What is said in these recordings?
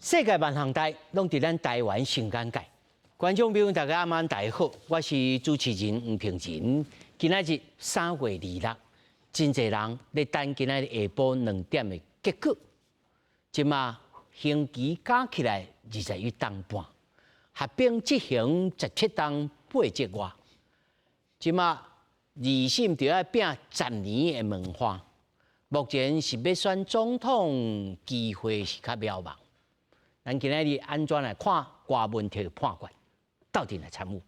世界万项台拢伫咱台湾成间界。观众朋友，大家晚大家好，我是主持人黄平仁。今仔日3月26，真侪人咧等今仔日下晡2点的结果。即马刑期加起来21档半，合并执行17档8节外。即马二审就要拼10年的文化。目前是要选总统，机会是较渺茫。咱今仔日安怎来看郭文铁的判决？到底来参悟？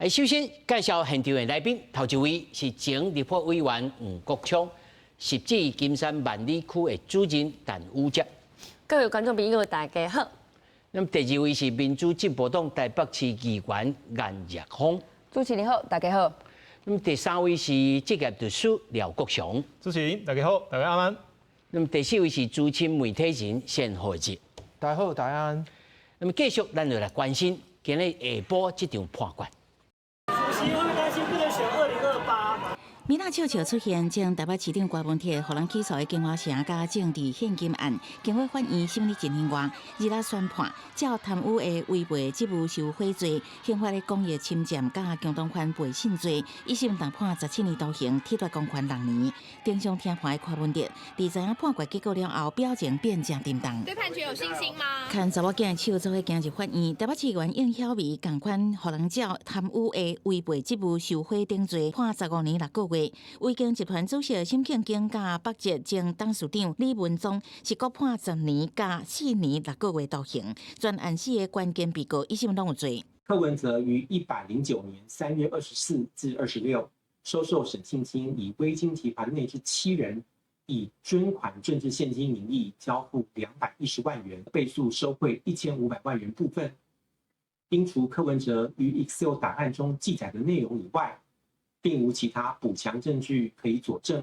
首先介绍现场的来宾，头一位是前立法委员黄国昌，实质金山万里区的主任陈武哲。各位观众朋友，大家好。那么第二位是民主进步党台北市议员颜日峰。主持人好，大家好。那么第三位是职业律师廖国雄。主持人大家好，大家安安。那么第四位是资深媒体人谢和哲。大家好，大家安。那么继续，咱就来关心今日下晡这场判决。主席会不会担心不能选2028？米娜笑笑出现，将台北市长郭文铁互人起诉的金华城加政治献金案，经过法院审理进行外，日内宣判，照贪污的违背职务受贿罪、刑法的公益侵占加共同犯背信罪，一审重判17年徒刑，褫夺公权6年。庭上听判的郭文铁，在知影判决结果了后，表情变正沉重。对判决有信心吗？看查某囝的手做伙行入法院，台北市议员应晓薇共款，互人照贪污的违背职务受贿等罪，判15年6个月。维京集团主席沈庆京加北捷前董事长李文忠是各判10年加4年6个月徒刑。专案4个关键被告一审拢有罪。柯文哲于109年3月24至26收受沈庆京以微金集团内之7人以捐款政治现金名义交付210万元，被诉收贿1500万元部分，应除柯文哲于 Excel 档案中记载的内容以外，并无其他补强证据可以佐证，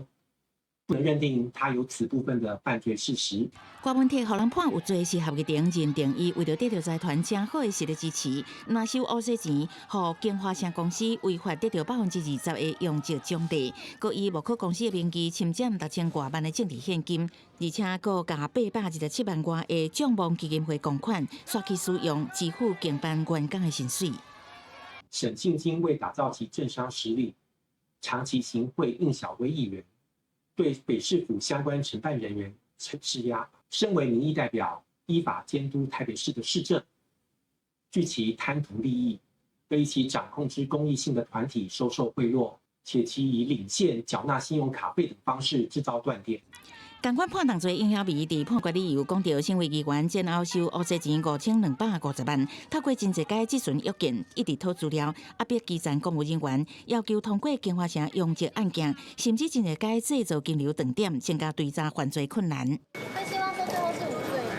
不能认定他有此部分的犯罪事实。郭文铁互人判有罪是合议庭认定伊为了得到财团正好的实力支持，拿收乌西钱，互金华城公司违法得到20%的用值奖励，佮以木可公司的名义侵占6000多万的政治现金，而且佮甲827万外的账目基金会公款刷去使用支付经办员工的薪水。沈庆京为打造其政商实力，长期行贿应小薇议员，对北市府相关承办人员施压。身为民意代表，依法监督台北市的市政，据其贪图利益，为其掌控之公益性的团体收受贿赂，且其以领现、缴纳信用卡费等方式制造断点。同款判同罪应晓薇伫判决理由讲到，身为议员前后收乌西钱5250万，透过真侪届质询约见，一直讨资料，压迫基层公务人员，要求通过金华城用职案件，甚至真侪届制造金流断点，增加追查犯罪困难。那希望说最后是无罪吗？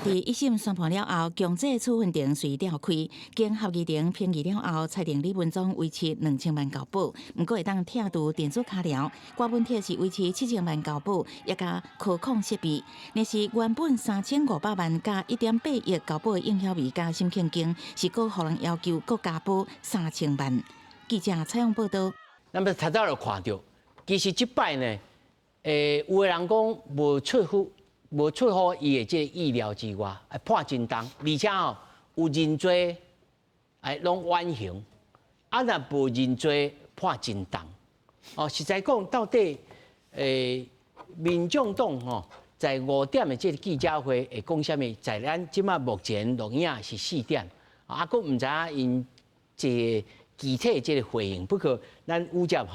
在一审宣判了后，强制处分庭随召开，经合议庭评议了后，裁定李文忠维持2000万交保，不过会当拆除电子卡条。郭文铁是维持7000万交保，也加可控设备。但是原本3500万加1.8亿交保的应晓薇加沈庆京，是搁互人要求搁加保3000万。记者采访报道。那么头早就看到，其实这摆呢，有个人讲无出乎伊的这个意料之外，判真重，而且有认罪，拢缓刑，若无认罪判真重。实在讲，到底民众党在5点的这个记者会会讲啥物？在咱即马目前录影是4点，佫唔知影因这具体这个回应。不过咱武哲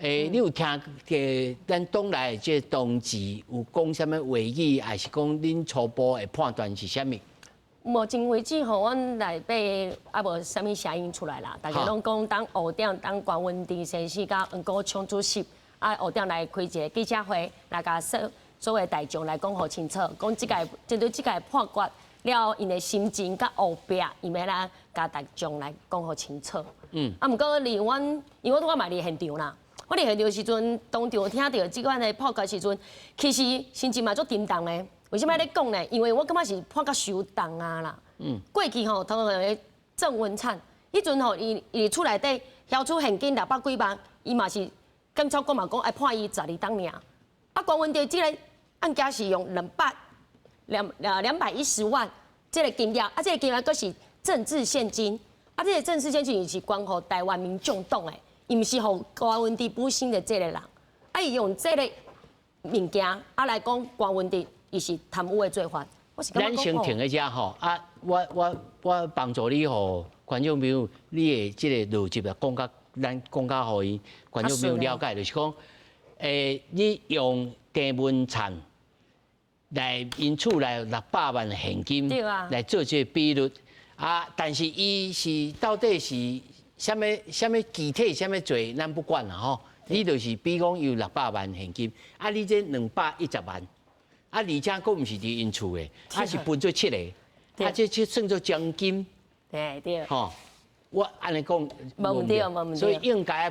你有听咱党内这同志有讲什么会议，还是讲恁初步的判断是啥物？目前为止阮内底无啥物声音出来啦，大家拢讲当5点当郭文哲先生甲黄国昌主席5点来开一个记者会，来甲所有大众来讲互清楚，讲针对这个判决了因的心情甲后壁，伊要来甲大众来讲互清楚。毋过因为我嘛伫现场啦。我伫现场时阵，当场听到即款的判决时阵，其实心情嘛足沉重的。为什么咧讲呢？因为我感觉是判决伤重啊啦。过去通常郑文灿，迄阵伊厝内底销出现金600几万，伊嘛是检察官嘛讲爱判伊12档尔。啊，关文哲这个案件是用210万这个金额，啊，这个金额佫是政治现金，啊，这个政治现金是关乎台湾民众党的，伊毋是互关文哲补薪的这个人，啊，伊用这个物件啊来讲关文哲伊是贪污的罪犯。咱先停一下吼，啊，我帮助你吼，观众朋友，你的这个逻辑啊，咱讲甲互伊观众朋友了解，就是讲，你用郑文灿来因厝内600万现金来做这个比率啊，但是伊是到底是什么具体什么罪，咱不管啦吼，你就是比讲有600万现金，啊，你这210万。啊，而且佫毋是伫因厝的，啊是分做7个，啊这算做奖金。对。吼，我安尼讲，无问题，无问题。所以应该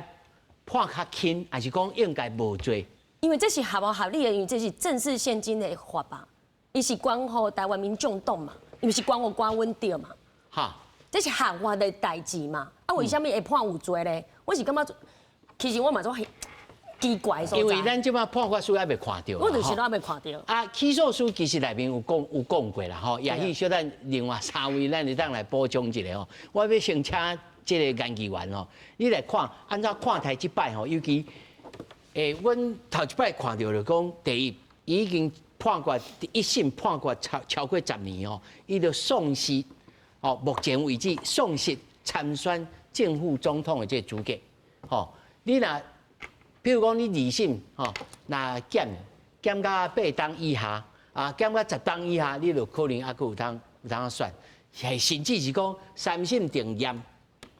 判较轻，还是讲应该无罪？因为这是合无合理的，因为这是正式现金的法吧，伊是关乎台湾民众党嘛，伊毋是关乎关文哲嘛。哈，这是合法的代志嘛，啊为什么会判有罪咧？我是感觉，其实我嘛做奇怪所在，因为咱即摆判决书还未看到，我就是都还没看到。啊，起诉书其实内面有讲过啦，吼，也许小咱另外3位咱会当来补充一下吼。我要先请这个研究员吼，你来看，按照看台即摆吼，尤其阮头一摆看到就讲，第一已经判决一审判决超过10年哦，伊就丧失哦，目前为止丧失参选正副总统的这个资格，吼，你若比如讲，你2审吼，那减到8档以下，啊减到10档以下，你就可能还佫有通选，甚至是讲3审定验，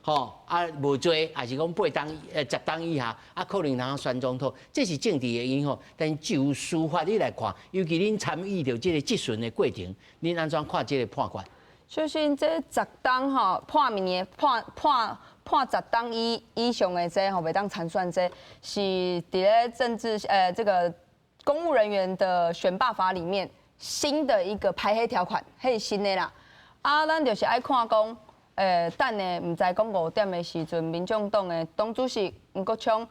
吼啊无罪，还是讲8档10档以下，啊可能通选总统，这是政治的因吼。但就司法你来看，尤其恁参与到这个质询的过程，恁安怎看这个判决？就是这10档吼，判明年判10档以上的这吼，袂当参选这，是伫咧政治这个公务人员的选罢法里面新的一个排黑条款，迄是新的啦。啊，咱就是爱看讲，等下唔知讲5点的时阵，民众党的党主席吴国昌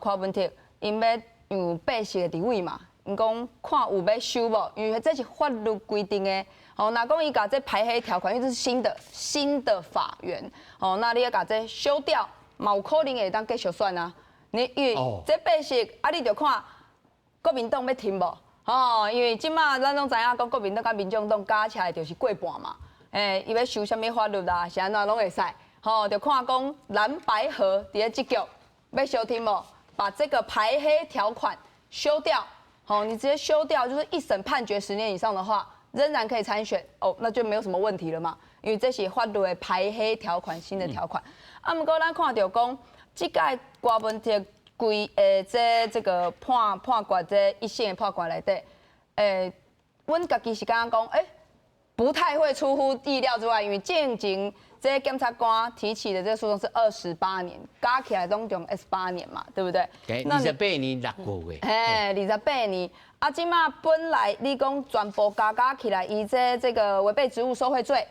柯文哲，因要用8席的地位嘛，因讲看有要修无，因为这是法律规定的。哦，那讲伊把这排黑条款，因为这是新的法源，哦，那你要把这修掉，嘛有可能会当继续选啊。你因为这8席，啊，你就看国民党要挺无，哦，因为即马咱拢知影讲国民党甲民众党加起来就是过半嘛，伊要修什么法律啦，是安怎拢会使，吼，就看讲蓝白河伫咧这局要修挺无，把这个排黑条款修掉，好，你直接修掉，就是一审判决10年以上的话。仍然可以参选哦，那就没有什么问题了嘛，因为这是法律的排黑条款，新的条款。啊，不过咱看到讲，这届柯文哲这个判决这一审的判决内底，阮家己是感觉讲，不太会出乎意料之外，因为正经这检察官提起的这个诉讼是28年，加起来总共18年嘛，对不对？28年6个月。28年。啊，即马本来你讲全部加起来，以这个违背职务受贿罪，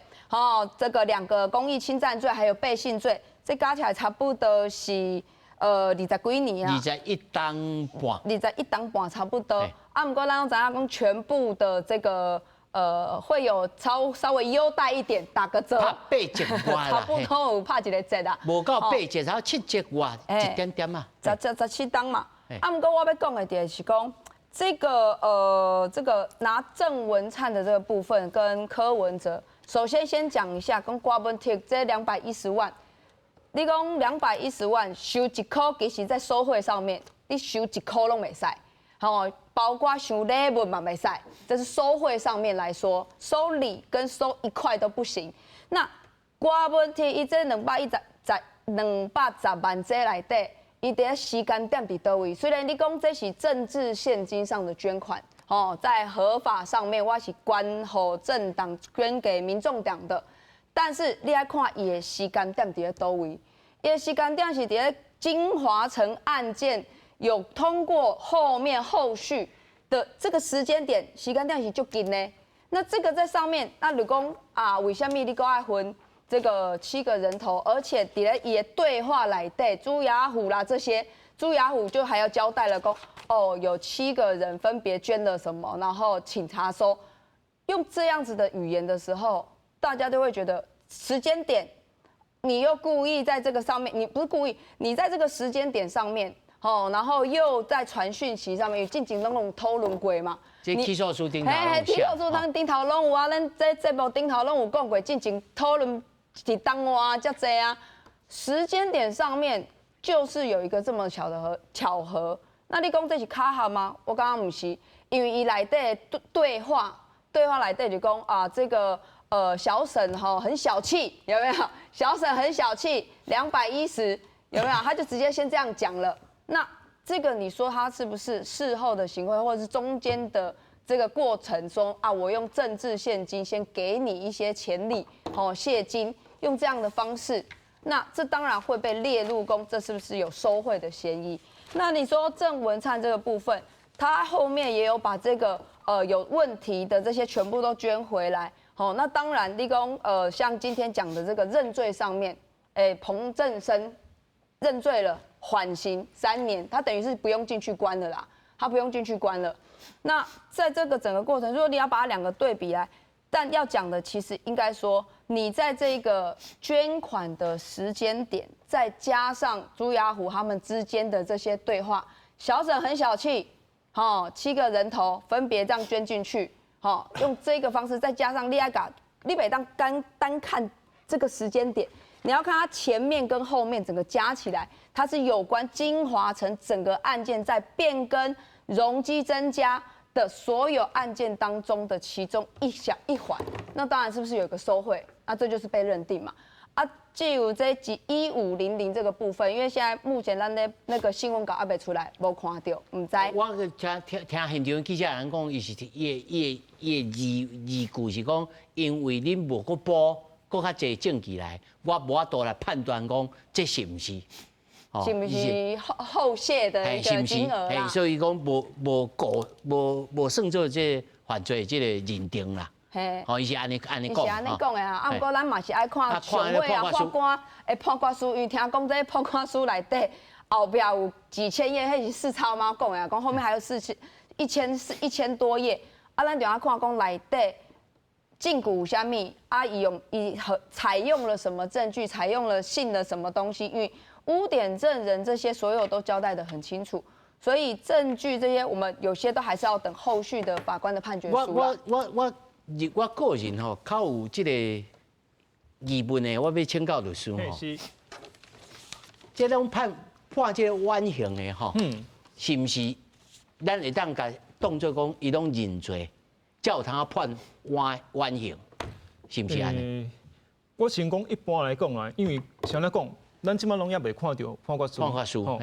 这个2个公益侵占罪，还有背信罪，这加起来差不多是20几年啊。21档半。21档半差不多。啊，不过咱知影讲全部的这个会有稍微优待一点，打个折。拍8折外啦。差不多有拍一个折啊。无到8折，然后7折外一点点嘛。17档嘛。啊，不过我要讲的就是讲。这个拿郑文灿的这个部分跟柯文哲，首先讲一下，跟柯文哲这210万，你讲210万收1块，其实在收贿上面，你收1块拢袂使，好，包括收礼物嘛袂使，这是收贿上面来说，收礼跟收1块都不行。那柯文哲伊这210万这内底。伊伫时间点伫倒位？虽然你讲这是政治现金上的捐款，在合法上面我是捐予政党、捐给民众党的，但是你要看伊的时间点伫咧倒位？伊的时间点是伫咧金华城案件有通过后续的这个时间点，时间点是足近的。那这个在上面，那如讲啊，为什么你搁爱分？这个7个人头，而且伫咧伊的对话内底，朱雅虎啦这些朱雅虎就还要交代了说，哦，有7个人分别捐了什么，然后请查收。用这样子的语言的时候，大家就会觉得时间点，你又故意在这个上面，你不是故意，你在这个时间点上面，然后又在传讯息上面，进行那种讨论过嘛。这起诉书顶头拢有起诉书当顶头拢有啊，咱这节目顶头拢有讲过，进行讨论是当哇遮济啊。时间点上面就是有一个这么巧合，那你讲这是巧合吗？我刚刚不是，因为伊内底对话内底就讲啊，这个小沈很小气，有没有？小沈很小气，210有没有？他就直接先这样讲了。那这个你说他是不是事后的行为，或者是中间的这个过程中啊，我用政治现金先给你一些钱礼，谢金，用这样的方式，那这当然会被列入这是不是有收贿的嫌疑？那你说郑文灿这个部分，他后面也有把这个有问题的这些全部都捐回来，那当然立功像今天讲的这个认罪上面，彭正生认罪了。缓刑3年，他等于是不用进去关了啦，他不用进去关了。那在这个整个过程，如果你要把它2个对比来，但要讲的其实应该说，你在这个捐款的时间点，再加上朱雅虎他们之间的这些对话，小沈很小气，7个人头分别这样捐进去，用这个方式，再加上立北当单看这个时间点。你要看它前面跟后面整个加起来，它是有关金华城整个案件在变更容积增加的所有案件当中的其中一环。那当然是不是有个收贿？那这就是被认定嘛。啊，至于这1500这个部分，因为现在目前咱的那个新闻稿还没出来，无看到，唔知。我听现场记者人讲，伊的句是讲，因为恁无个报。搁较侪证据来，我无法度来判断讲这是毋是，是不是后谢的一个金额啦？所以讲无算做这犯罪这个认定啦。伊是安尼讲。是安尼讲的啊，不过咱嘛是爱看全委啊、法官的判决书，因为听讲这判决书内底后壁有几千页，迄是四超猫讲的，讲后面还有1000多页，啊，咱就要看讲内底。禁锢虾米啊？采用了什么证据？采用了信了什么东西？因为污点证人这些所有都交代得很清楚，所以证据这些我们有些都还是要等后续的法官的判决书啦。我个人较有这个疑问的，我要请教律师这种判这个缓刑的是不是咱会当甲当作讲伊拢认罪？才有通判缓刑，是不是安尼？我先讲一般来讲啦，因为像咱讲，咱即摆拢也未看到判决书。判决书，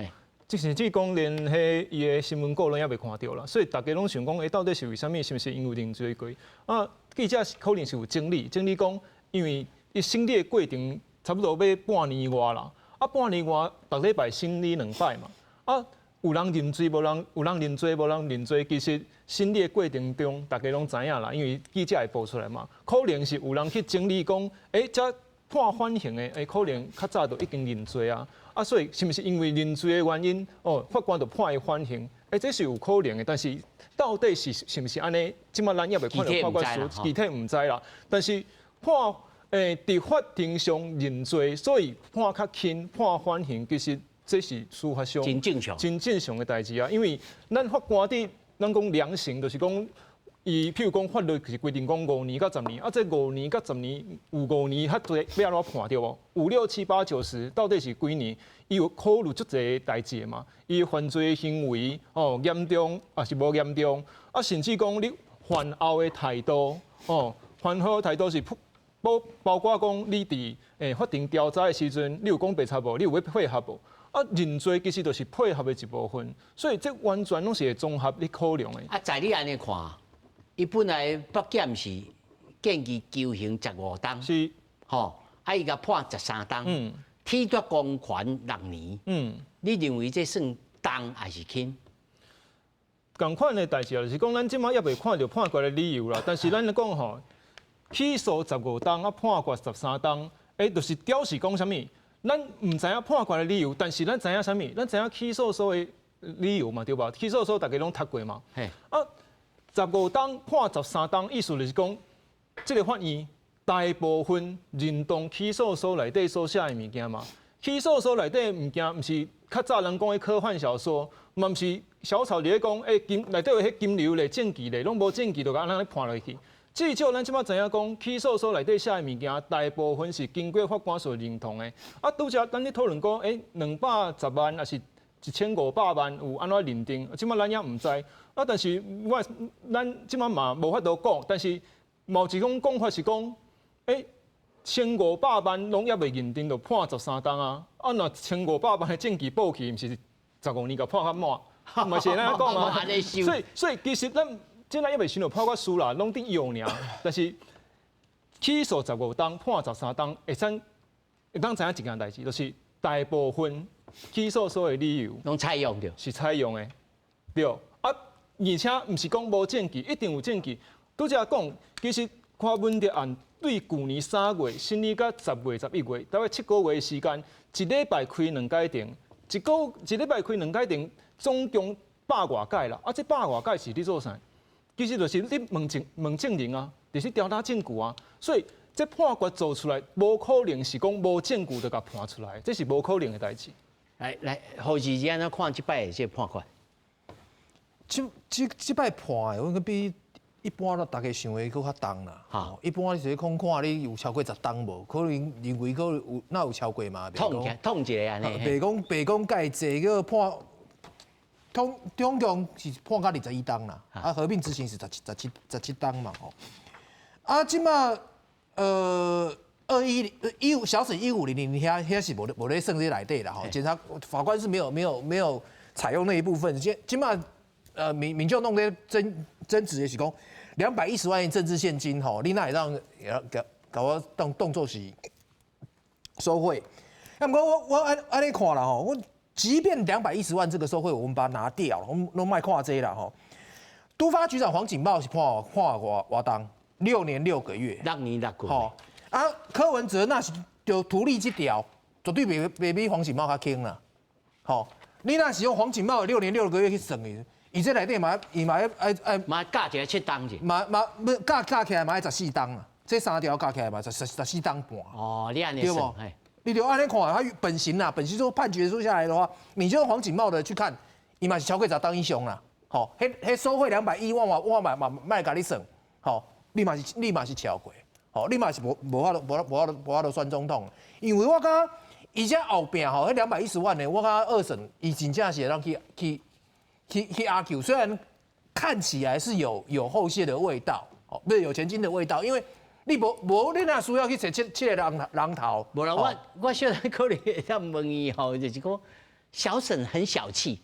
即甚至讲连迄伊的新闻稿拢也未看到啦，所以大家拢想讲，到底是为虾米？是不是因为认罪过？啊，记者可能是有整理讲，因为伊审理的过程差不多要半年外啦，啊半年外逐礼拜审理2摆嘛，啊。有人认罪，无人有人认罪，无人认罪。其实审理的过程中，大家拢知影啦，因为记者会报出来嘛。可能是有人去整理讲，这判缓刑的，可能较早就已经认罪啊。啊，所以是不是因为认罪的原因，法官就判伊缓刑？这是有可能的。但是到底是不是安尼？即摆咱也未看到判决书，具体唔知啦。但是判伫法庭上认罪，所以判较轻，判缓刑，其实。这是司法上真正常的代志啊，因为咱法官咱讲量刑，就是讲，譬如讲法律是规定讲5年到10年，啊，这5年到10年有5年较多要安怎判对无？5、6、7、8、9、10，到底是几年？伊有考虑足侪代志嘛，伊犯罪行为严重还是无严重？啊，甚至讲你犯后的态度犯后的态度是包括讲你伫法庭调查的时阵，你有讲白差无？你有要配合无？啊，认罪其实就是配合的一部分，所以这完全拢是会综合你考量的。啊，在你安尼看，伊本来北检是建议求刑15档，是，啊，伊甲判13档，褫夺公权6年，你认为这算重还是轻？同款的代志就是讲，咱即马也未看到判决的理由啦，但是咱讲起诉15档啊，判决13档，就是表示讲啥物？咱唔知影判决的理由，但是咱知影啥物？咱知影起诉书的理由嘛，对吧？起诉书大家拢读过嘛。啊，15档判13档，意思就是讲，这个法院大部分认同起诉书内底所写的物件嘛。起诉书内底的物件，毋是较早人讲的科幻小说，嘛毋是小草伫咧讲，金内底有迄金流咧、证据咧，拢无证据就甲安尼判落去。至少咱即摆知影讲，起诉书内底写的物件，大部分是经过法官所认同的。啊，拄则咱咧讨论讲，210万还是1500万有安怎认定？即摆咱也毋知。啊，但是咱即摆嘛无法度讲，但是某一种讲法是讲，1500万拢也未认定，就判13档啊！啊，若1500万的证据报去，毋是15年就判较满，嘛是咱讲啊。所以其实咱也未想到判决书啦，拢伫用尔。但是起诉15档，判13档，会当知影一件代志，就是大部分起诉书的理由拢采用着，是采用的，对。啊，而且毋是讲无证据，一定有证据。拄则讲，其实看文德案。对去年3月审理到10月、11月，大概7个月的时间，一礼拜开2改庭，一礼拜开2改庭，总共100外改啦。啊，这100外改是咧做啥？其实就是你问证人啊，就是调查证据啊。所以这判决做出来，无可能是讲无证据就甲判出来，这是无可能的代志。来，何时安怎看即摆的这判决？即摆判的，我比一般大家想的搁较重啦。哈，一般你是看你有超过10档无？可能认为可有哪有超过嘛？统一个安尼。白讲介济个判，总共是判到21档啦。啊，合并执行是17档嘛吼。啊，即马2115小审1500遐是无咧算这内底啦吼。检察法官是没有采用那一部分。即马民众弄咧争执的是讲210万元政治现金吼，你那也让搞我动作是收贿。那么我按你看啦吼，我即便210万这个收贿，我们把它拿掉了，我们都卖跨这啦吼。督发局长黄景茂是判我当6年6个月，6年6个月。吼啊，柯文哲那是就图利这条，绝对袂比黄景茂较轻啦。吼，你那是用黄景茂6年6个月去算的。伊这内底嘛加起来7档去，加起来嘛要14档啊，这3条加起来嘛14档半。哦，你安尼算，你就按你看，他本刑说判决书下来的话，你就用黄景茂的去看，伊嘛是超过10档以上啦。好，迄收贿210万，我卖甲你算，好，你嘛是超过，好，你嘛是无法度选总统，因为我感觉伊这后边吼，迄210万的，我感觉2审伊真正是让去阿 Q， 虽然看起来是有后续的味道，哦，不是有前金的味道，因为你无你哪需要去找七个人头。无啦，我现在可能要问伊吼，就是讲小沈很小气，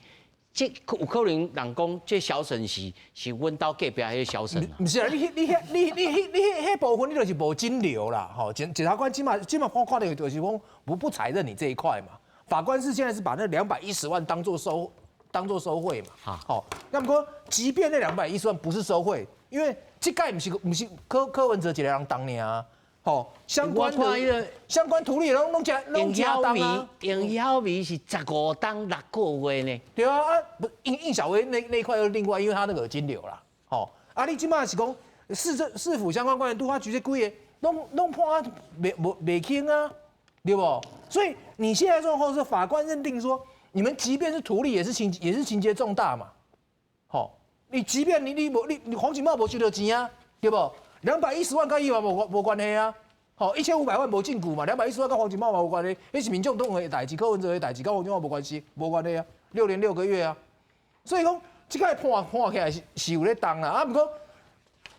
这有可能人讲这小沈是阮兜隔壁迄个小沈啊。不是啊，你迄部分你就是无金流啦，吼，检察官起码看到就是讲不采认你这一块嘛。法官是现在是把那210万当作收贿嘛，好，那么说，即便那210万不是收贿，因为这盖不是柯文哲一个人当的啊，好，相关图利拢加当啊，杨晓明是15档6个月呢，对啊，不应小薇那一块又另外，因为他那个有金流啦，好，啊，你即马是讲市府相关官员督发局这几个拢判啊，袂轻啊，对不？所以你现在状况是法官认定说。你们即便是图利，也是情节重大嘛，好，你即便你黄景茂无收到钱啊，对不？210万跟伊嘛无关系啊，好，1500万无禁股嘛，210万跟黄景茂嘛无关系，那是民众党的代志，柯文哲的代志，跟黄景茂无关系，无关系啊，6年6个月啊，所以讲这个判起来是有咧当啦，啊，不过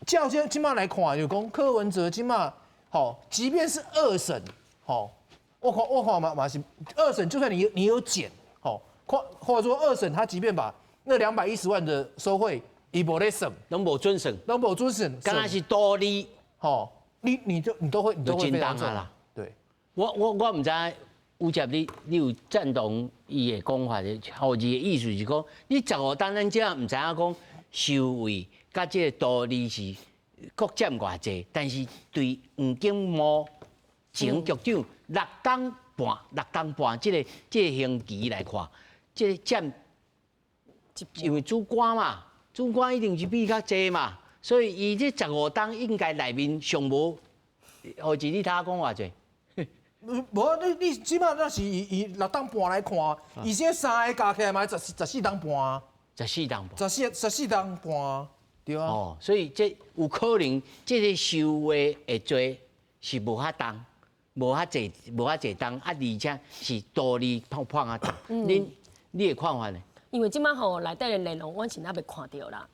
照今嘛来看，就讲柯文哲今嘛，好，即便是2审，好，我看嘛是2审，就算你有减。好，或者说2审他即便把那210万的收贿，伊无咧审，拢无准审，刚才是多利，好，你都会非常重啦。对，我唔知吴杰你有赞同伊的讲法的，后字的意思是讲，你15档咱这唔知影讲收贿，甲这个多利是各占偌济，但是对黄景茂前局长6档6档半，这个刑期来看，这个占，因为主官嘛，主官一定是比较济嘛，所以伊这15档应该内面上无，何止你他讲偌济？无你即摆那是以6档半来看，伊这3个加起来嘛14档半啊14档半。14档半啊，对啊。哦，所以这有可能，这个收贿的罪是无遐重，无遐济重，啊，而且是道理判较重。你的看法呢？因为即摆吼内底的内容，我是还未看到啦。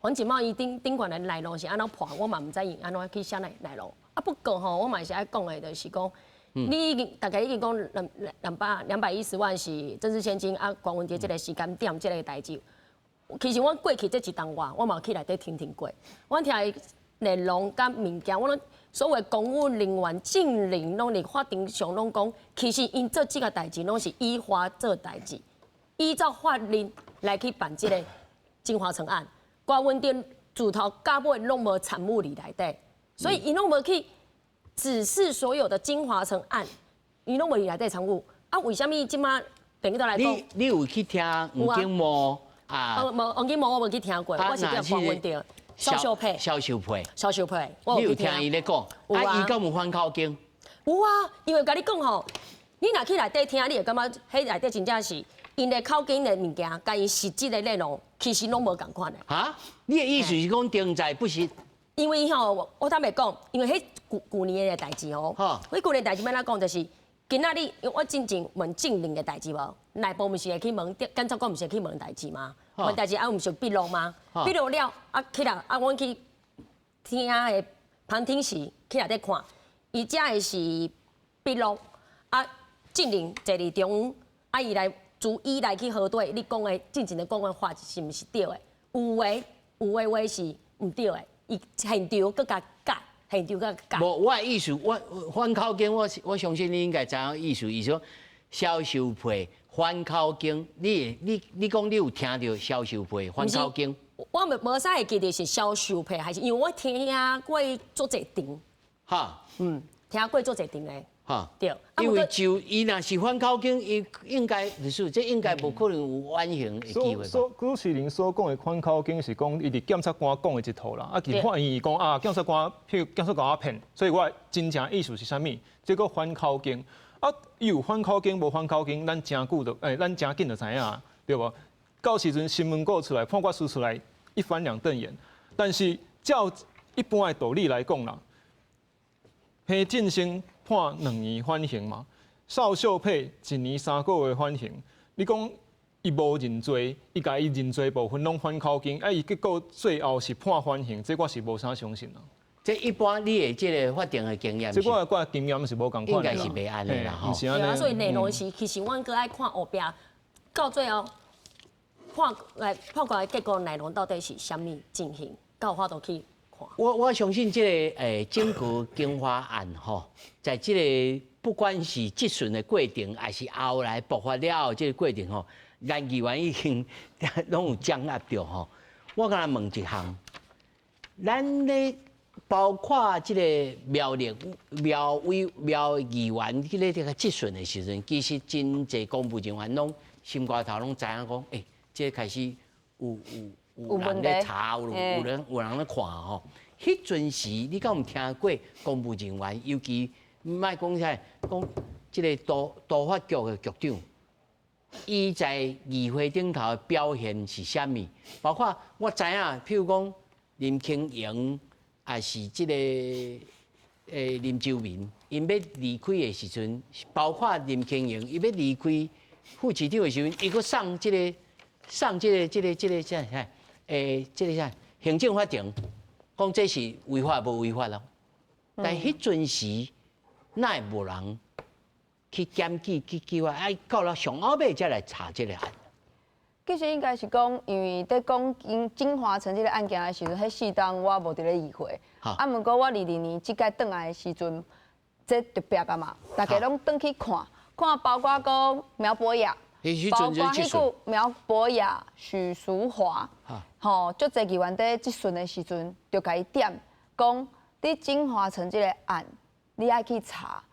反正嘛，伊顶管的内容是安怎判，我嘛毋知伊安怎去写内容。啊，不过吼，我嘛是爱讲的，就是讲。你已经大概已经讲210万是政治现金啊，关文杰这个时间点这个代志。其实我过去这一档我嘛去内底听过，我听的内容甲物件，我所有公务人员证人拢伫法庭上拢讲，其实因做这个代志拢是依法做代志，依照法律来去办这个金华城案。关文杰自头到尾拢无参与里内底，所以伊拢无去。只是所有的金华城案，伊拢无伊内底参与啊？为什么即马等于都来讲？你有去听吴景模啊？无吴景模我无去听过，我是叫黄文德、肖秀佩、肖秀佩，我有听伊咧讲，啊，伊敢有反口径？有啊，因为甲你讲吼，你若去内底听，你会感觉迄内底真正是因的口径的物件，甲因实际的内容其实拢无共款的。啊？你的意思是讲定在不实？因为吼，我坦白讲，因为迄旧年的代志哦，迄旧年代志要怎讲，就是今仔日我真正问证人的代志无，内部毋是会去问，检察官毋是会去问代志吗？问代志啊，毋是闭路吗？闭路了啊，起来啊，阮去听的旁听室去内底看，伊遮的是闭路啊，证人坐伫中央，啊，伊来逐一来去核对你讲的真正的讲的话是毋是对的，有的话是毋对的。伊现场搁甲改，现场搁改。无，我的意思，我反口径，我相信你应该知影意思。伊说肖秀佩反口径，你讲你有听到肖秀佩反口径？我无啥会记得是肖秀佩，还是因为我听过做一场。哈，听过做一场的。哈，对。因为就伊若是反口径，伊应该就是这应该无可能有缓刑的机会吧？古时人所讲的反口径是讲，伊伫检察官讲的一套啦，啊，其判伊讲啊，检察官譬如检察官骗，所以我真正意思是啥物？这个反口径啊，有反口径无反口径，咱真久就咱真紧就知影，对无？到时阵新闻稿出来，判决书出来，一翻两瞪眼。但是照一般的道理来讲啦，裴进生判2年缓刑嘛，邵秀佩1年3个月缓刑。你讲伊无认罪，伊甲伊认罪部分拢反口径，啊，伊结果最后是判缓刑，这我是无啥相信啦。这一般你的这个法定的经验，这我的经验是无共款应该是袂安尼啦吼。对啊，所以内容是其实阮搁爱看后壁，到最后判决的结果内容到底是啥物进行，到法度去。我相信这个整个金华案吼，在这个不管是质询的过程，还是后来爆发了后这个过程吼，研议员已经拢有掌握到吼。我甲问一项，咱咧包括这个苗议员去咧这个质询的时阵，其实真侪公务人员拢心肝头拢知影讲，这开始有人咧查，有人咧看吼。迄阵时，你敢有听过公务人员，尤其莫讲啥，讲即个都法局的局长，伊在议会顶头的表现是啥物？包括我知影，譬如讲林清荣，还是即个林周明，因要离开的时阵，包括林清荣，伊要离开副市长的时阵，伊佫送即个啥？这个啥？行政法庭讲这是违法无违法咯？但迄阵时，哪会无人去检举去叫啊？到了上后尾才来查这个案。其实应该是讲，因为在讲金华城这个案件的时阵，迄4档我无伫咧议会。啊，毋过我22年即届转来的时阵，这特别啊嘛，大家拢转去看，包括讲苗博雅。包括迄个苗博雅、许淑华，吼，足侪议员在质询的时阵，就甲伊点讲，你金华城这个案，你爱去查，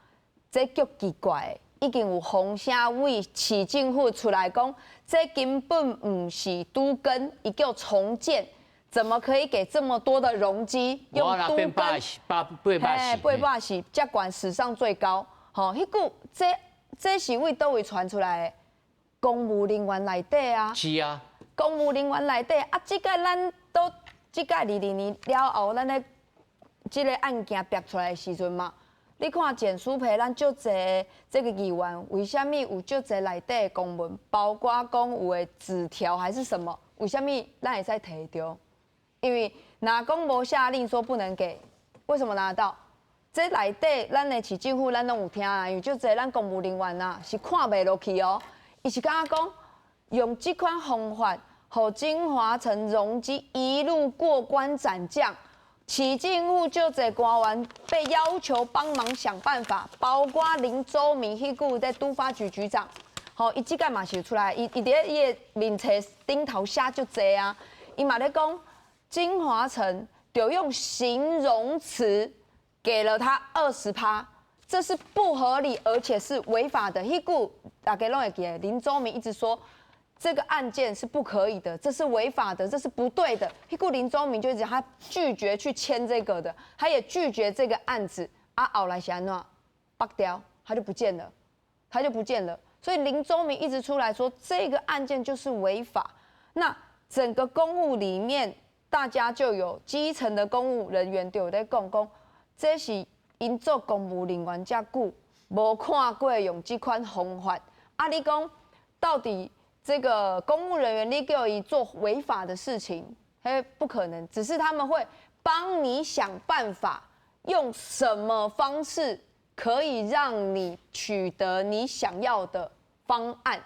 这足奇怪的。已经有风声为市政府出来讲，这根本不是都更，伊叫重建。怎么可以给这么多的容积？用都更880是接管史上最高。吼，迄句这是为倒位传出来的？公务人员内底啊。是啊。公务人员内底啊，即个咱都即个22年了后，咱咧即个案件逼出来的时阵嘛，你看简书培，咱足侪这个议员，为什么有足侪内底的公文，包括讲有的纸条还是什么？为什么咱会使摕到？因为哪公无下令说不能给，为什么拿得到？这内底咱的市政府咱拢有听啊，因为就这咱公务人员啊是看袂落去哦，伊是感觉讲用这款方法，互金华城容积一路过关斩将，市政府就这官员被要求帮忙想办法，包括林周明迄句在都发局局长，吼，伊即个嘛是出来，伊伫伊的面册顶头写就这啊，伊嘛咧讲。金华城就用形容词给了他20%，这是不合理，而且是违法的。迄句大家拢会记得，林周明一直说这个案件是不可以的，这是违法的，这是不对的。迄句林周明就一直他拒绝去签这个的，他也拒绝这个案子。啊，后来是安怎拔掉，他就不见了，他就不见了。所以林周明一直出来说这个案件就是违法。那整个公务里面。大家就有基层的公务人员就有在讲，这是因做公务人员遮久，无看过用这款方法。啊，你讲到底这个公务人员你叫伊做违法的事情，不可能。只是他们会帮你想办法，用什么方式可以让你取得你想要的方案。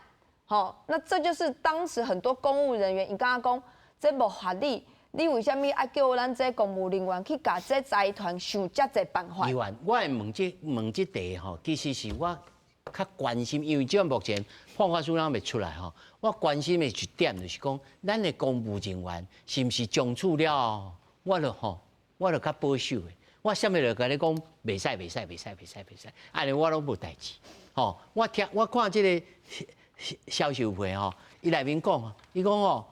好，那这就是当时很多公务人员，伊刚刚讲这无合理。你为什么要叫咱这公务人员去甲这财团想遮济办法？议员，我会问这题吼，其实是我较关心，因为即目前判决书咱未出来吼，我关心的一点就是讲，咱的公务人员是毋是从此了，我就较保守的，我啥物就甲你讲，袂使，安尼我拢无代志。吼，我看这个销售会吼，伊内面讲，伊讲吼。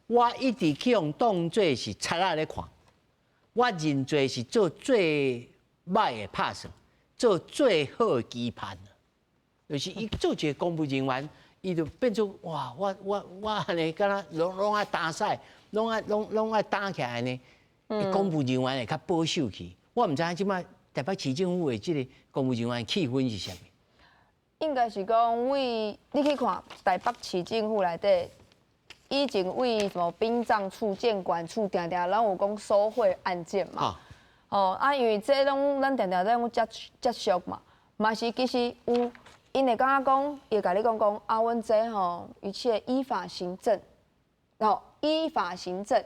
我一直去用当作是贼仔咧看，我认做是做最歹的拍算，做最好的期盼。就是伊做一个公务人员，伊就变做哇，我安尼敢若拢爱打赛，拢爱打起来呢。公务人员会较保守去。我毋知影即摆台北市政府的即个公务人员气氛是啥物？应该是讲为你去看台北市政府内底。以前为什么殡葬处、建管处常常咱有讲收贿案件嘛？因为这拢咱常常在有接触嘛，嘛是其实有，因会感觉讲，伊甲你讲阮这吼，一切依法行政，依法行政。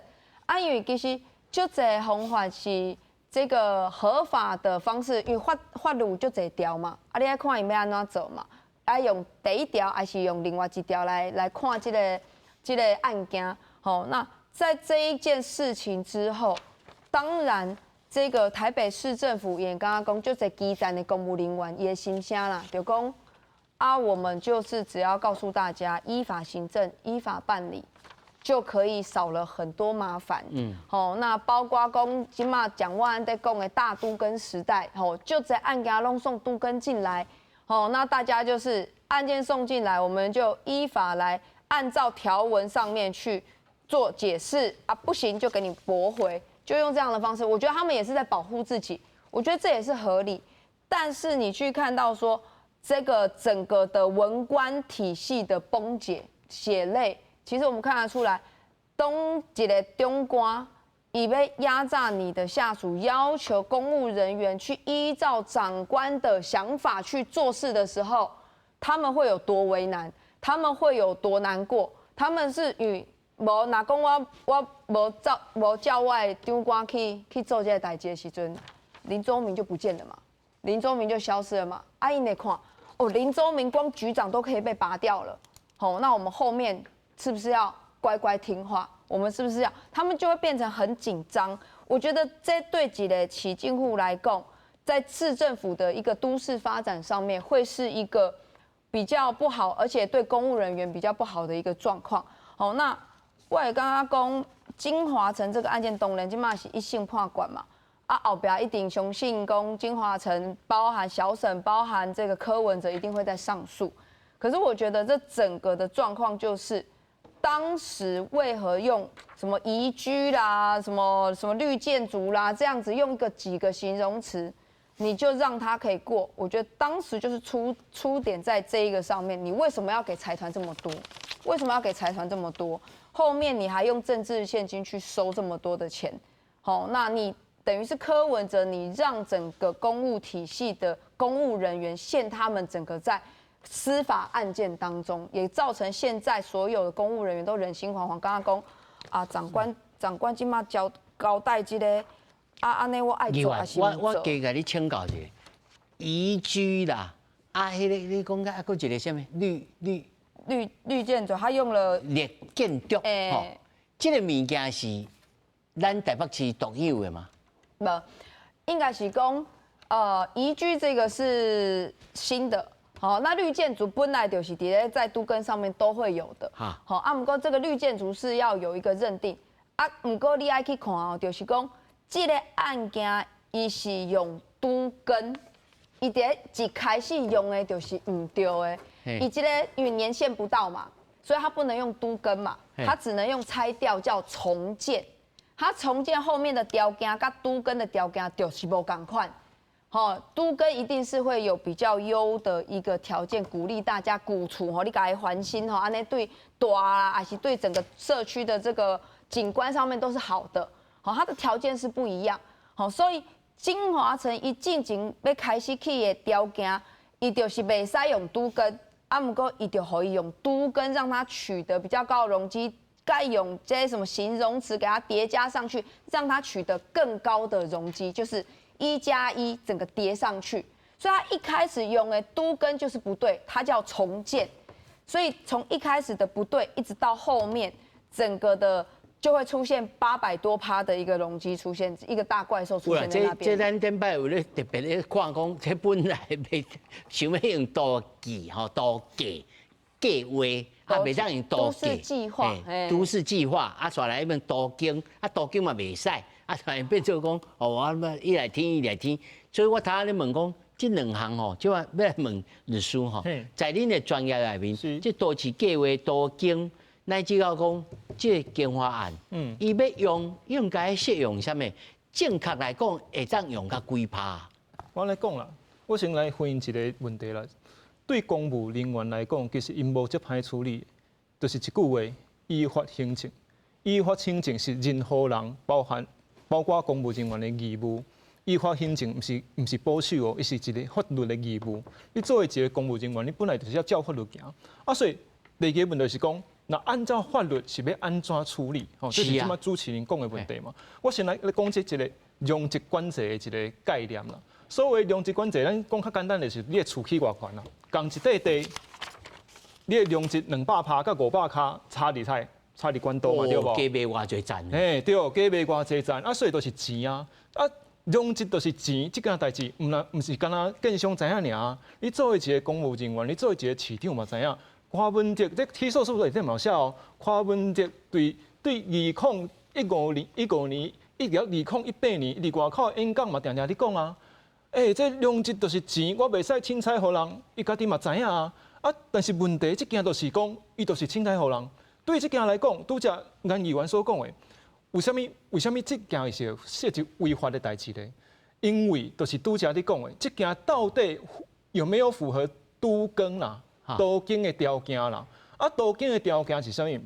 因为其实足侪方法是这个合法的方式，因为法律足侪条嘛，你爱看伊要安怎做嘛，爱用第1条还是用另外1条来看这个案件，那在这一件事情之后，当然这个台北市政府也刚刚讲，就在基层的公务人员也心声啦，就讲我们就是只要告诉大家依法行政、依法办理，就可以少了很多麻烦。那包括讲今嘛蒋万安在讲的大都更时代，就在案件拢送都更进来，那大家就是案件送进来，我们就依法来。按照条文上面去做解释不行就给你驳回，就用这样的方式。我觉得他们也是在保护自己，我觉得这也是合理。但是你去看到说这个整个的文官体系的崩解、血泪，其实我们看得出来，当一个中官以为压榨你的下属，要求公务人员去依照长官的想法去做事的时候，他们会有多为难。他们会有多难过？他们是与无哪讲我无叫我的长官去做这个代志的时阵，林周明就不见了嘛，林周明就消失了嘛。因来看林周明光局长都可以被拔掉了，那我们后面是不是要乖乖听话？我们是不是要？他们就会变成很紧张。我觉得这对一个市政府来讲，在市政府的一个都市发展上面，会是一个比较不好，而且对公务人员比较不好的一个状况。好，那我也刚刚讲金华城这个案件，当然今嘛是一审判决嘛，啊后边一定相信讲金华城包含小沈，包含这个柯文哲一定会在上诉。可是我觉得这整个的状况就是，当时为何用什么宜居啦、什么绿建筑啦这样子用几个形容词？你就让他可以过，我觉得当时就是出点在这一个上面。你为什么要给财团这么多？为什么要给财团这么多？后面你还用政治现金去收这么多的钱，好，那你等于是柯文哲，你让整个公务体系的公务人员陷他们整个在司法案件当中，也造成现在所有的公务人员都人心惶惶。刚刚讲啊，长官今嘛交代这个。安尼我爱做还是唔做？我加甲你请教一下，宜居啦，迄个你讲个还佫一个什么绿建筑，他用了绿建筑，吼，这个物件是咱台北市独有的嘛？不，应该是讲宜居这个是新的。好，那绿建筑本来就是在都更上面都会有的。好，不过这个绿建筑是要有一个认定。不过你爱去看哦，就是讲。这个案件，伊是用都更，伊伫一开始用的就是唔对的。伊这个因为年限不到嘛，所以他不能用都更嘛，他只能用拆掉叫重建。他重建后面的条件跟都更的条件就是无同款。都更一定是会有比较优的一个条件，鼓励大家古厝你改还新安尼对大啦，还是对整个社区的这个景观上面都是好的。好，它的条件是不一样，好，所以金华城一进前要开始起的条件，伊就是袂使用都更，不过伊就可以用都更，让它取得比较高的容积，该用这些什么形容词给它叠加上去，让它取得更高的容积，就是1+1整个叠上去。所以它一开始用的都更就是不对，它叫重建，所以从一开始的不对，一直到后面整个的。就会出现800多%的一个容积出现，一个大怪兽出现在那边。这咱顶摆有咧特别咧看讲，这本来袂想要用都计吼，都计划，袂当用都市计划，都市计划啊，转来一本都经，都经嘛袂使，转变做讲哦，我一来听一来听，所以我头咧问讲，这两项吼，就要来问律师吼，在恁的专业内面，这都市计划、都经。乃至到讲，这建华案，伊要用应该适用什么？正确来讲，会当用到几趴？我来讲啦，我先来回应一个问题啦。对公务人员来讲，其实因无这歹处理，就是一句话：依法行政。依法行政是任何人，包括公务人员的义务。依法行政唔是保守哦，伊是一个法律的义务。你作为一个公务人员，你本来就是要照法律行。所以第二个问题是讲。那按照法律是要安怎处理？这是今麦主持人讲的问题嘛。我先来讲这一个量职管制的一个概念啦。所谓量职管制，咱讲较简单的是，你的厝起偌悬啦，共一块地，你的量职200趴到500卡，差伫管道嘛，对无？加卖偌济赚？对，加卖偌济赚，所以都是钱啊。量职就是钱，这件代志唔是干那建商知影尔。你作为一个公务人员，你作为一个市长嘛知影。柯文哲这起诉书内底冇写哦，柯文哲对2015年一直到2018年伫外口演讲嘛，常常咧讲啊，这量职就是钱，我袂使凊彩互人，伊家己嘛知影啊。但是问题，这件就是讲，伊就是凊彩互人。对这件来讲，拄只颜议员所讲的，为什么这件是涉及违法的代志呢？因为就是拄只你讲的，这件到底有没有符合都更啦？都更的条件啦，都更的条件是啥物？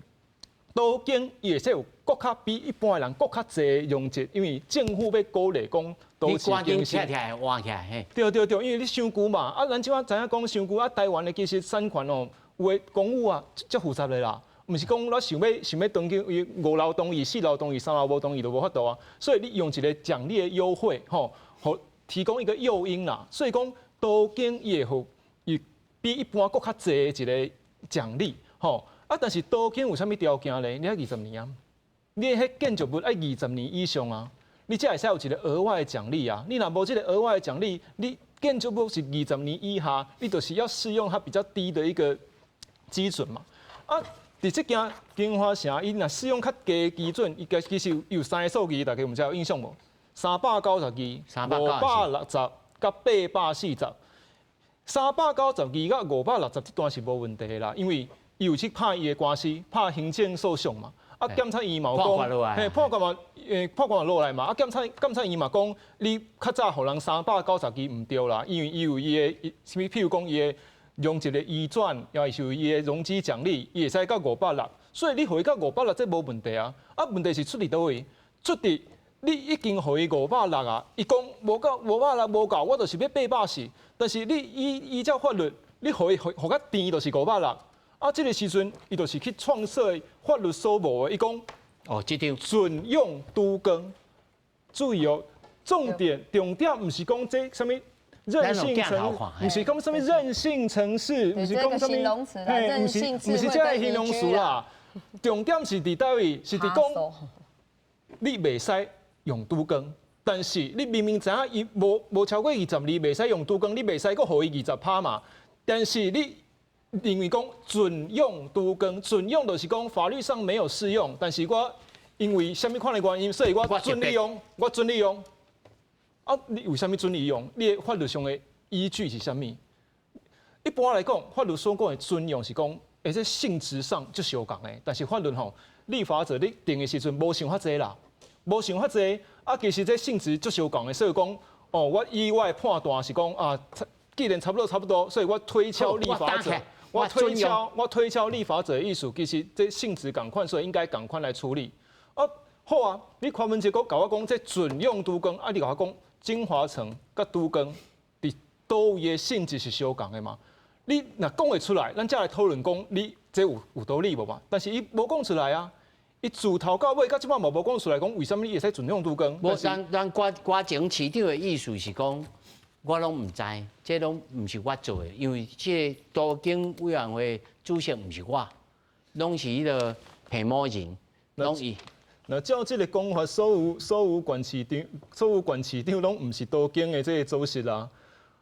都更伊会使有更较比一般人更较侪用职，因为政府要鼓励讲都市更新。换起来，嘿。对，因为你伤久嘛，咱即摆知影讲伤久台湾的其实产权哦，有的公务足复杂的啦，毋是讲我想要登记5劳动役、4劳动役、3劳无动役都无法度啊，所以你用一个奖励的优惠，好提供一个诱因啦，所以讲都更伊会好伊。比一般更较侪一个奖励，但是都更有啥物条件咧？你要20年啊？你迄建筑物要20年以上啊？你才会使有一个额外的奖励啊。你若无这个额外的奖励，你建筑物是20年以下，你就是要适用它比较低的一个基准嘛。啊，伫这间金华城，伊若适用较低的基准，伊其实有3个数字，大家唔知有印象无？392、560甲840。392甲560这段是无问题的啦，因为伊有去拍伊的官司，拍行政诉讼嘛。啊，检察院嘛有讲，嘿，判决嘛落来嘛。啊，检察院嘛讲，你较早互人392唔对啦，因为伊有伊的什么，譬如讲伊的用一个移转，也是有伊的容积奖励，伊会使到560，所以你互伊到560这无问题啊。啊，问题是出伫倒位？出伫你已经互伊560啊，伊讲无够560无够，我就是要840。但是你依照法律，你互较甜就是560。啊，这个时阵伊就是去创设法律所无的，伊讲哦，这条准用都更，注意哦，重点唔是讲这什么韧性城，唔是讲什么韧性城市，唔是讲什么，嘿，唔是这个形容词啦。重点是伫倒位，是伫讲你袂使用都更，但是你明明知影伊无超过20年袂使用都更，你袂使搁互伊20%嘛，但是你。因为讲准用都更，准用就是讲法律上没有适用，但是我因为什么款的原因，所以我准利用，我准利用。啊，你为什么准利用？你的法律上的依据是什么？一般来讲，法律所讲的准用是讲，而且性质上就相共的，但是法律吼，立法者你定的时阵无想遐济啦，无想遐济。啊，其实这性质就相共的，所以讲，哦，我意外判断是讲啊，既然差不多，所以我推敲立法者。我推敲立法者的意思，其实这性质赶快，所以应该赶快来处理。啊，好啊，你柯文哲甲我讲这准用都更，啊，你甲我讲金华城甲都更，伫倒位的性质是相共的嘛？你若讲会出来，咱再来讨论讲你这有道理无嘛？但是伊无讲出来啊，伊自头到尾，到即摆嘛无讲出来，讲为什么伊会使准用都更？无，咱瓜前市长的意思是讲。我拢唔知，这拢唔是我做的，因为这都经委员会主席唔是我，拢是迄个彭某人，拢伊。那照这个讲法，所有县市长拢唔是都经的这个主席啦。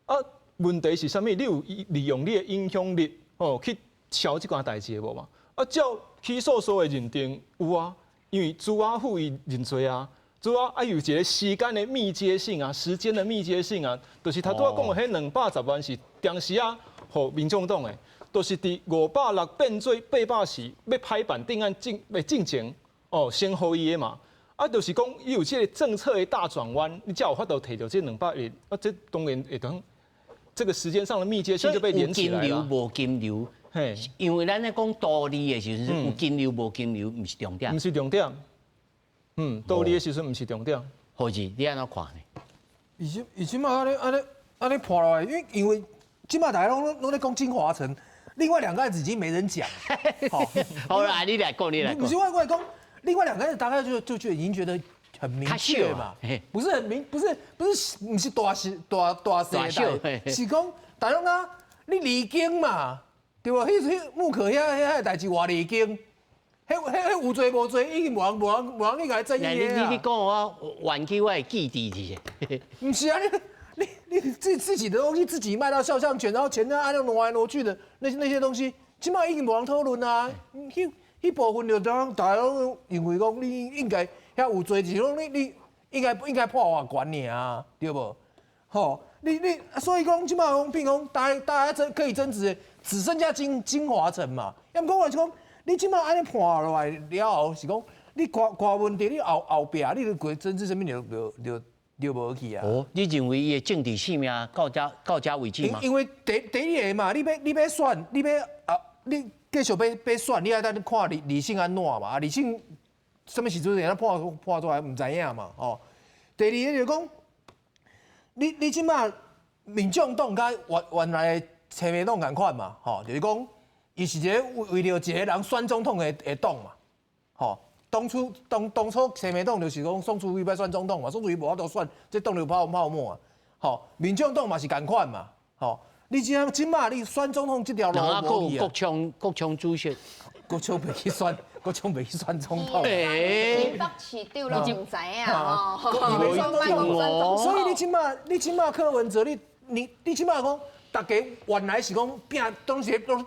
啊，问题是啥物？你有利用你的影响力哦去敲这件代志无嘛？啊，照起诉所的认定有啊，因为朱阿富伊认罪啊。主要有一个时间的密接性啊，就是他拄仔讲的迄210万是当时啊，互民众党的，就是伫560变做840要拍板定案进前哦，先互伊的嘛。啊，就是讲伊有这个政策的大转弯，你才有法度摕到这200亿，啊，这当然会当这个时间上的密接性就被连起来了。有金流无金流，嘿，因为咱咧讲道理的时阵，有金流无金流，唔是重点。唔是重点。道理的时阵唔是重点。何志，你安怎看呢？以前嘛安尼破落来，因为今嘛大家拢在讲金华城，另外2个案子已经没人讲。好啦，你来讲。不是外讲，另外2个案子大概就已经觉得很明确嘛，不是很明，不是大事的，是讲大家啊，你离经嘛，对吧？迄木可遐代志话离经。迄有罪无罪，已经无人去甲伊争议啊！你讲我挽起我的记忆是？不是啊，你自己的东西自己卖到肖像权，然后钱按照挪来挪去的那些东西，起码已经无人讨论啊。迄部分就大家都认为讲你应该遐有罪，是讲你应该破法管啊，对不？吼，所以讲起码讲，譬如讲大家可以争执的，只剩下金华城嘛。要不讲我是讲。你即摆安尼判落来了后，是讲你挂问题，你后壁你就规政治什么就无去啊。哦，你认为伊的政治性命到这为止吗？因为第一个嘛，你要选，你继续要选，你爱等看理性安怎嘛？啊，理性什么时阵会判出来，唔知影嘛？哦。第二个就讲，你即摆民众党甲原来的亲民党共款嘛？吼，就是讲。伊是一个为了一个人选总统的党嘛，吼，当初亲民党就是讲宋楚瑜要选总统嘛，宋楚瑜无法度选，这党就泡沫啊，吼，民众党嘛是共款嘛，吼，你即马你选总统这条路无去啊，国枪主席，国枪袂去选，我冲袂去选总统。台北市长你就唔知影哦，你说卖公专所以你即马柯文哲，你即马讲，大家原来是讲拼东西都，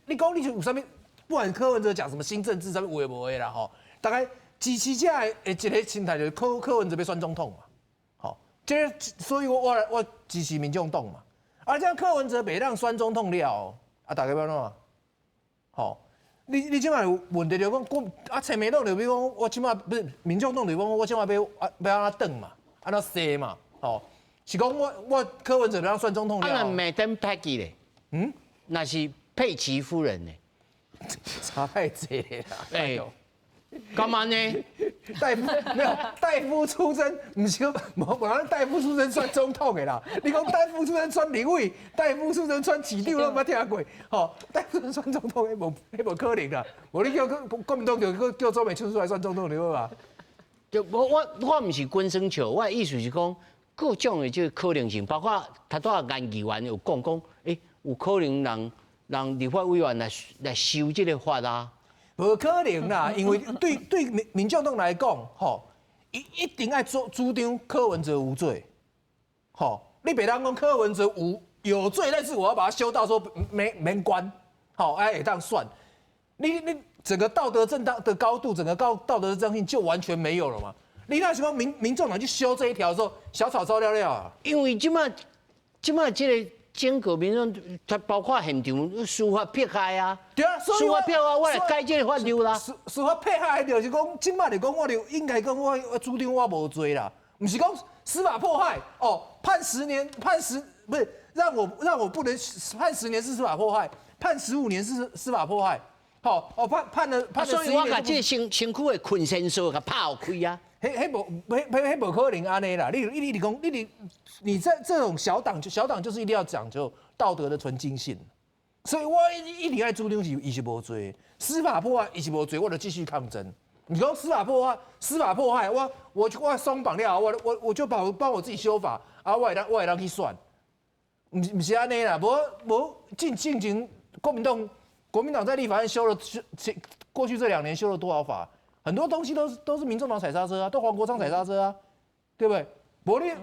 你讲你有啥物？不管柯文哲讲什么新政治上面有诶无诶啦吼，大概支持者的一个心态就是柯文哲要选总统嘛，吼，所以我支持民众党嘛，这样柯文哲袂当选总统了，大家要怎啊？吼，你即马有问题就讲，陈美栋就比如讲，我即马不是民众党就讲，我即马要安怎等嘛，安怎洗嘛，吼，是讲我柯文哲要选总统了。那美登佩奇咧，那是佩奇夫人呢。差太济啦！哎，干嘛呢？大夫没有大夫出身，唔是讲无人大夫出身选总统的啦。你讲大夫出身选立委，大夫出身选市长，我冇听过。吼，大夫出身选总统，迄无可能啦。无你叫国民党叫周美青出来选总统就好啊。就我唔是官生球，我的意思是讲各种的这个可能性，包括他多少研议员有讲，有可能让立法委员来修这个法啊？无可能啦，因为对民众党来讲，吼，一定爱主张柯文哲无罪，吼，你别当讲柯文哲有罪，但是我要把他修到说免关，好，会当算，你整个道德正当的高度，整个道德正当性就完全没有了嘛？你那什么民众党去修这一条的时候，小草招了啊？因为即马这个。整个民众，它包括现场司法迫害啊，对啊，司法迫害，我来改这个法律啦。司法迫害就是讲，今麦就讲，我就应该讲，我主张我无罪啦，不是讲司法迫害哦，判10年，不是让我不能判10年是司法迫害，判15年是司法迫害，好哦判了。所以我把这身躯的困身素给拍开啊。迄无可能安尼啦！你讲你在这种小党就是一定要讲究道德的纯净性，所以我一定爱主张是伊是无罪，司法迫害伊是无罪，我就继续抗争。你讲司法迫害，我松绑了，我就帮我自己修法啊，我会当去选，不是安尼啦，无进前国民党在立法院修了过去这2年修了多少法？很多东西都是民众党踩刹车啊，都黄国昌踩刹车啊，对不对？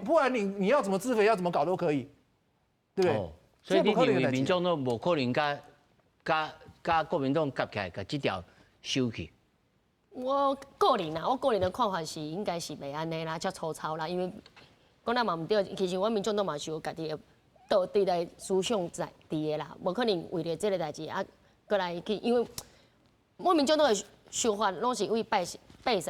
不然你要怎么自肥，要怎么搞都可以，对不对？所以你认为民众党无可能甲国民党夹起来，甲这条收去？我个人的看法是，应该是袂安尼啦，较粗糙啦，因为讲咱嘛唔对，其实我民众党嘛是有家己的道德的思想在伫的啦，无可能为了这个代志过来去，因为我民众党的想法拢是为百姓的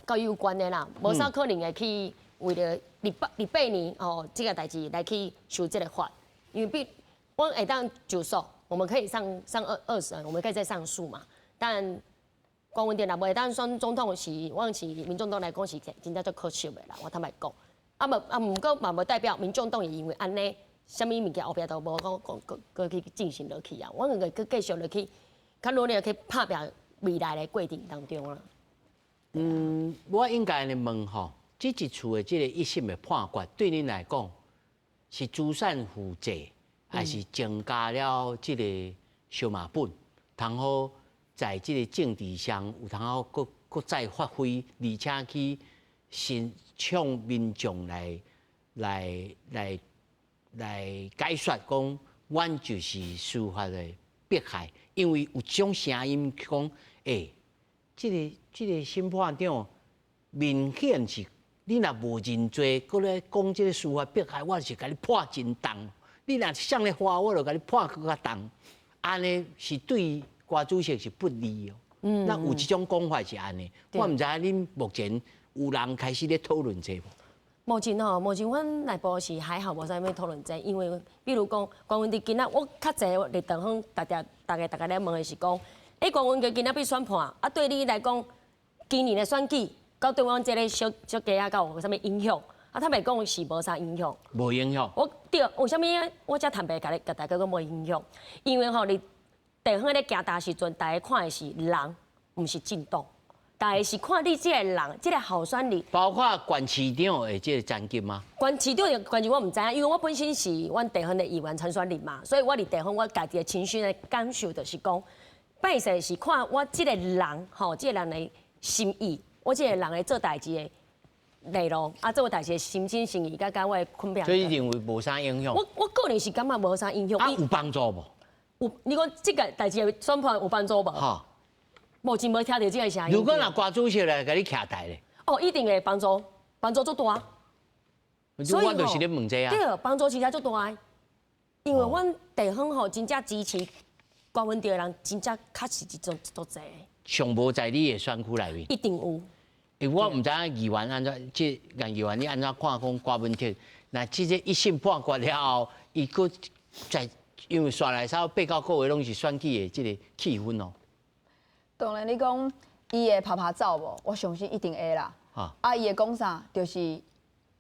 较有关的啦，无啥可能会去为了28年这个代志来去修这个法，因为我会当就诉，我们可以上20，我们可以再上诉嘛。但郭文典若袂当选总统我是民众党来讲是真正足可惜的啦，我坦白讲。毋过嘛无代表民众党会因为安尼，啥物物件后壁都无讲去进行落去啊，我个去继续落去，较努力去拍拼未来的过程当中啦。我应该来问吼，这一次的这个1审的判决，对您来讲是诸善负债，还是增加了这个小马本，通好在这个政治上有通好搁再发挥，而且去向民众来解说讲，阮就是司法的迫害，因为有种声音讲，这个审判长明显是，你若无认罪，搁咧讲这个司法迫害，我是甲你判真重。你若向咧花，我就甲你判更较重。安尼是对郭主席是不利哦。那有这种讲法是安尼，我唔知恁目前有人开始咧讨论这无？目前阮内部是还好，无啥物讨论这，因为比如讲郭文迪今仔我较侪立场方大家咧问的是讲，郭文迪今仔被宣判，对你来讲，今年的选举，到对阮这个小家仔有啥物影响？坦白讲是无啥影响。无影响。对，为啥物我才坦白甲大家讲无影响？因为你地方咧行大时阵，大家看的是人，毋是政党。大家是看你这个人，这个候选人，包括县市长的这个奖金吗？县市长的关键我唔知影，因为我本身是阮地方的议员参选人嘛，所以我伫地方我家己的情绪的感受就是讲，拜神是看我这个人，吼，这个人的心意，我这个人的做代志的内容，啊，做代志的心情心意，甲我的分辨。所以认为无啥影响。我个人是感觉无啥影响。啊，有帮助无？有，你讲这个代志的宣判有帮助无？哈，目前无听到这个声音。如果若瓜主席来甲你徛台咧，哦，一定会帮助，帮助足大。所以我就是咧问这啊。对，帮助实在足大的，因为阮地方吼真正支持郭文哲的人，真正确实一种足侪。上无在你的选区内面。一定有。我唔知影议员安怎，即杨议员你安怎看讲郭文哲？那即个一审判决了后，伊佫在因为刷来扫8到9月拢是选举的即个气氛哦。当然，你讲伊会拍照无？我相信一定会啦。啊，伊会讲啥？就是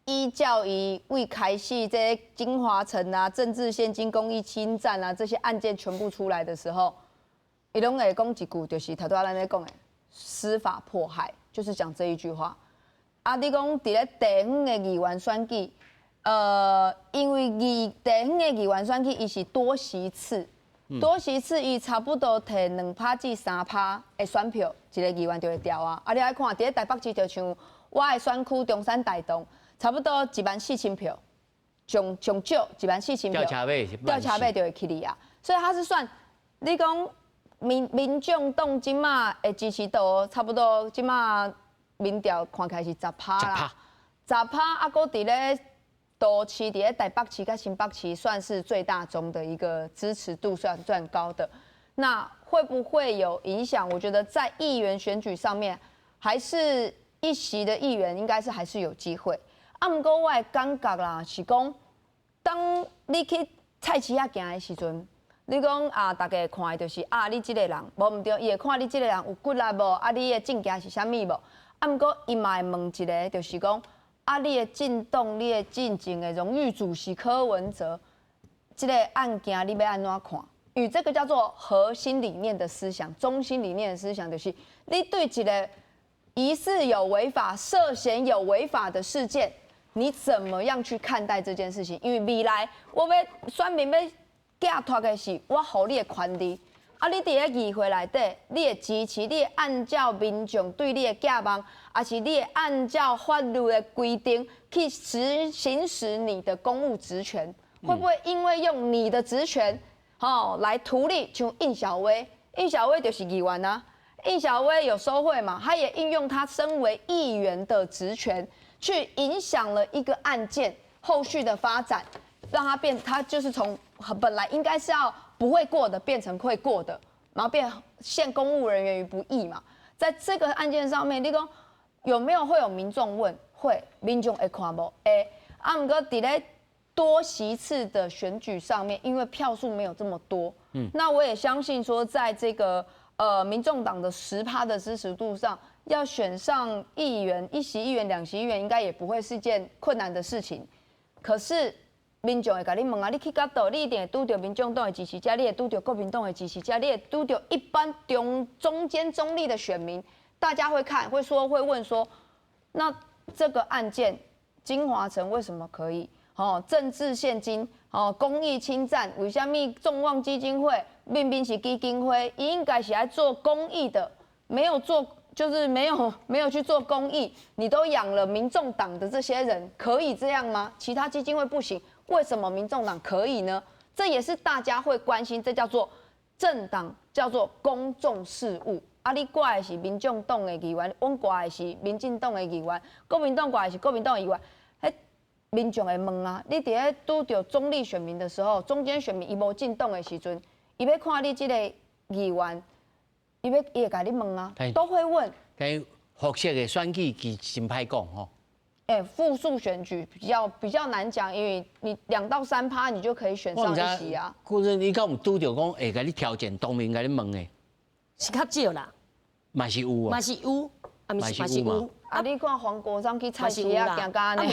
依照伊未开始这些金华城啊、政治现金、公益侵占啊这些案件全部出来的时候，伊拢会讲一句，就是头拄仔咱咧讲的司法迫害，就是讲这一句话。啊，你讲伫咧地方的议员选举，因为地方的议员选举，伊是多席次。多席次，伊差不多摕2%至3%的选票，一个议员就会掉啊。啊，你来看，伫咧台北市就像我的选区中山大同，差不多14000票，上少14000票，吊车尾就会起哩啊。所以他是算，你讲民众党即马的支持度，差不多即马民调看起来是10%啦，10%啊，搁伫咧。都市伫咧台北市跟新北市算是最大宗的一个支持度算高的，那会不会有影响？我觉得在议员选举上面，还是一席的议员应该是还是有机会。啊，不过我的感觉啦是讲，当你去菜市仔行的时阵，你讲啊，大家看的就是啊，你这个人无唔对，伊会看你这个人有骨力无，啊，你的证件是啥物无？啊，不过伊嘛会问一个，就是讲。啊，你的进动、你的进前的荣誉主席柯文哲，这个案件你要安怎看？与这个叫做核心理念的思想、中心理念的思想，就是你对一个疑似有违法、涉嫌有违法的事件，你怎么样去看待这件事情？因为未来我要选民要寄托的是我予你的权利。啊！你伫咧议会内底，你会支持，你会按照民众对你的寄望，还是你会按照法律的规定去行使你的公务职权？会不会因为用你的职权，来图利？像应小薇，应小薇就是议员啊，应小薇有收贿嘛，他也运用他身为议员的职权，去影响了一个案件后续的发展，让他就是从本来应该是要。不会过的变成会过的，然后陷公务人员于不义嘛。在这个案件上面，你讲会有民众问，会民众会看无？啊，不过伫咧多席次的选举上面，因为票数没有这么多，那我也相信说，在这个民众党的10%的支持度上，要选上议员1席议员、2席议员，应该也不会是件困难的事情。可是。民众会甲你问啊，你去到倒，你一定会拄到民众党的支持者，你会拄到国民党的支持者，你会拄到一般中间中立的选民，大家会看，会问说，那这个案件金华城为什么可以？政治现金，公益侵占，为什么众望基金会明明是基金会，应该是来做公益的，没有做。就是没有去做公益，你都养了民众党的这些人，可以这样吗？其他基金会不行，为什么民众党可以呢？这也是大家会关心，这叫做政党，叫做公众事务。啊，你挂的是民众党的议员，我挂的是民进党的议员，国民党挂的是国民党的议员，民众会问啊，你伫咧拄到中立选民的时候，中间选民伊无进党的时阵，伊要看你这个议员。伊会甲你问啊，都会问。但复式的选举其实真歹讲吼。复数选举比较难讲，因为你2到3%你就可以选上一席啊。或者你敢有拄到讲会甲你挑战，当面甲你问的？是较少啦。嘛是有啊。嘛是有，嘛是有。啊，你看黄国章去菜市啊，行干呢？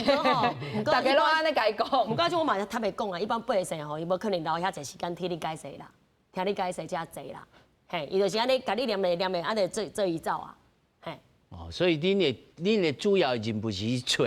大家拢安尼甲伊讲。唔过就我嘛特别讲啊，一般8岁吼，伊无可能留遐侪时间听你解释啦，听你解释遮济啦。嘿，伊就是安尼，甲你念的，安尼做伊走啊，嘿。所以恁的主要任务是找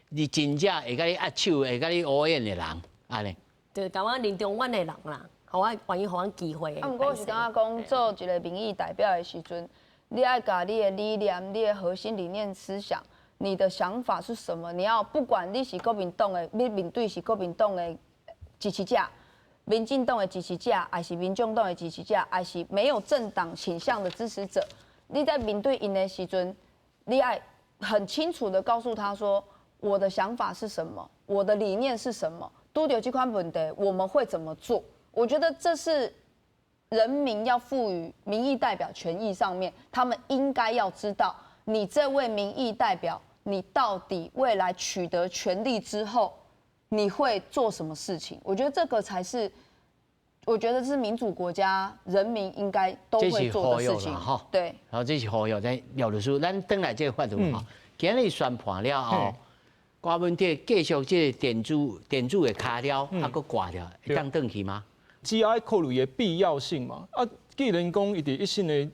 你真正会甲你握手、会甲你乌烟的人，安尼。就是甲我临中院的人啦，互我愿意互阮机会。毋过我是感觉讲做一个民意代表的时阵，你爱把你的理念、你的核心理念思想，你的想法是什么？你要不管你是国民党的，你面对是国民党的支持者。民进党的支持者，还是民众党的支持者，还是没有政党倾向的支持者，你在面对因的时阵，你要很清楚的告诉他说，我的想法是什么，我的理念是什么，拄到这款问题，我们会怎么做？我觉得这是人民要赋予民意代表权益上面，他们应该要知道，你这位民意代表，你到底未来取得权力之后。你会做什么事情？我觉得这个才是，我觉得是民主国家人民应该都会做的事情。对，好，这是呼吁咱廖律师，咱登来这个法度哈，今日宣判了后，郭文哲继续这个电子的卡了，还佫挂掉，会当登去吗？只要考虑的必要性嘛。啊，既然讲伊伫一审的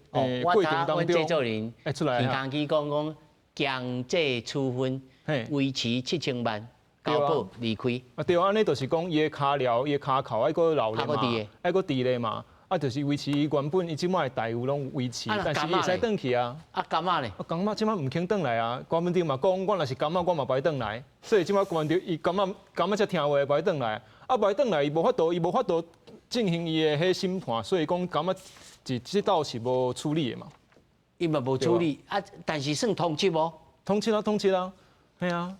过程当中，制作人出来健康局讲强制处分，维持7000万。交保离开啊，对，安尼就是讲伊的卡疗、伊的卡口爱佫留咧嘛，爱佫伫咧嘛，啊，就是维持原本伊即摆的待遇拢维持，但是伊会使转去啊。啊，干嘛咧？啊，干嘛即摆唔肯转来啊？官文哲嘛讲，我若是干嘛，我嘛不爱转来，所以即摆官文哲伊干嘛才听话不爱转来，啊，不爱转来，伊无法度进行伊的迄审判，所以讲干嘛这道是无处理的嘛。伊嘛无处理啊，但是算通缉无？通缉啊，系啊。